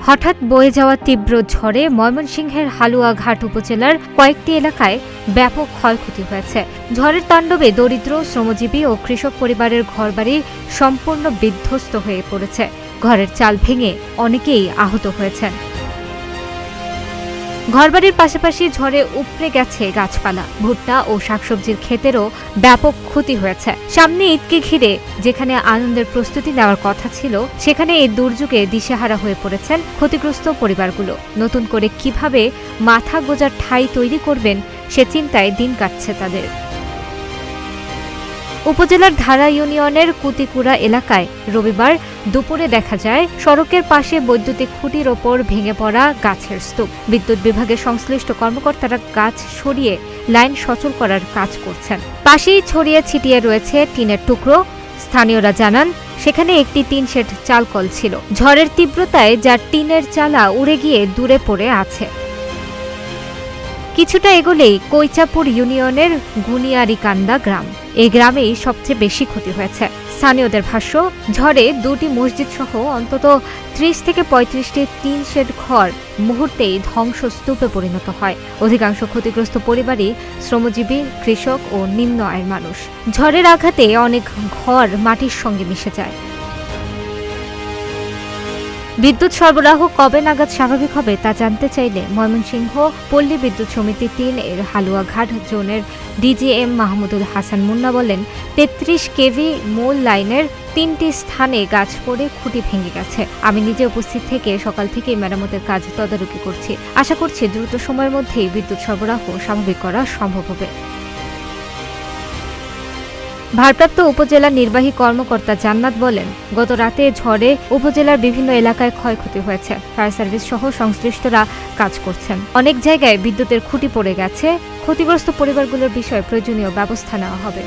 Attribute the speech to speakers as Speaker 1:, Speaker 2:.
Speaker 1: হঠাৎ বয়ে যাওয়া তীব্র ঝড়ে ময়মনসিংহের হালুয়াঘাট উপজেলার কয়েকটি এলাকায় ব্যাপক ক্ষয়ক্ষতি হয়েছে। ঝড়ের তাণ্ডবে দরিদ্র, শ্রমজীবী ও কৃষক পরিবারের ঘরবাড়ি সম্পূর্ণ বিধ্বস্ত হয়ে পড়েছে। ঘরের চাল ভেঙে অনেকেই আহত হয়েছেন। ঘরবাড়ির পাশাপাশি ঝড়ে উপড়ে গেছে গাছপালা, ভুট্টা ও শাকসবজির ক্ষেতেরও ব্যাপক ক্ষতি হয়েছে। সামনে ঈদকে ঘিরে যেখানে আনন্দের প্রস্তুতি নেওয়ার কথা ছিল, সেখানে এই দুর্যোগে দিশেহারা হয়ে পড়েছেন ক্ষতিগ্রস্ত পরিবারগুলো। নতুন করে কিভাবে মাথা গোঁজার ঠাঁই তৈরি করবেন সে চিন্তায় দিন কাটছে তাদের। উপজেলার ধারা ইউনিয়নের কুতিকুড়া এলাকায় রবিবার দুপুরে দেখা যায় সড়কের পাশে বৈদ্যুতিক খুঁটির ওপর ভেঙে পড়া গাছের স্তূপ। বিদ্যুৎ বিভাগের সংশ্লিষ্ট কর্মকর্তারা গাছ সরিয়ে লাইন সচল করার কাজ করছেন। পাশেই ছড়িয়ে ছিটিয়ে রয়েছে টিনের টুকরো। স্থানীয়রা জানান, সেখানে একটি টিন শেড চালকল ছিল। ঝড়ের তীব্রতায় যার টিনের চালা উড়ে গিয়ে দূরে পড়ে আছে। কিছুটা এগোলেই কৈচাপুর ইউনিয়নের গুনিয়ারিকান্দা গ্রাম। এই গ্রামেই সবচেয়ে বেশি ক্ষতি হয়েছে। স্থানীয়দের ভাষ্য, ঝড়ে দুটি মসজিদ সহ অন্তত ৩০ থেকে ৩৫টি টিন শেড ঘর মুহূর্তেই ধ্বংসস্তূপে পরিণত হয়। অধিকাংশ ক্ষতিগ্রস্ত পরিবারই শ্রমজীবী, কৃষক ও নিম্ন আয়ের মানুষ। ঝড়ের আঘাতে অনেক ঘর মাটির সঙ্গে মিশে যায়। বিদ্যুৎ সরবরাহ কবে নাগাদ স্বাভাবিক হবে তা জানতে চাইলে ময়মনসিংহ পল্লী বিদ্যুৎ সমিতি ৩ এর হালুয়াঘাট জোনের ডিজিএম মাহমুদুল হাসান মুন্না বলেন, ৩৩ কেভি মূল লাইনের ৩টি স্থানে গাছ পড়ে খুঁটি ভেঙে গেছে। আমি নিজে উপস্থিত থেকে সকাল থেকেই মেরামতের কাজ তদারকি করছি। আশা করছি দ্রুত সময়ের মধ্যেই বিদ্যুৎ সরবরাহ স্বাভাবিক করা সম্ভব হবে। ভারপ্রাপ্ত উপজেলা নির্বাহী কর্মকর্তা জান্নাত বলেন, গত রাতে ঝড়ে উপজেলার বিভিন্ন এলাকায় ক্ষয়ক্ষতি হয়েছে। ফায়ার সার্ভিস সহ সংশ্লিষ্টরা কাজ করছেন। অনেক জায়গায় বিদ্যুতের খুঁটি পড়ে গেছে। ক্ষতিগ্রস্ত পরিবারগুলোর বিষয়ে প্রয়োজনীয় ব্যবস্থা নেওয়া হবে।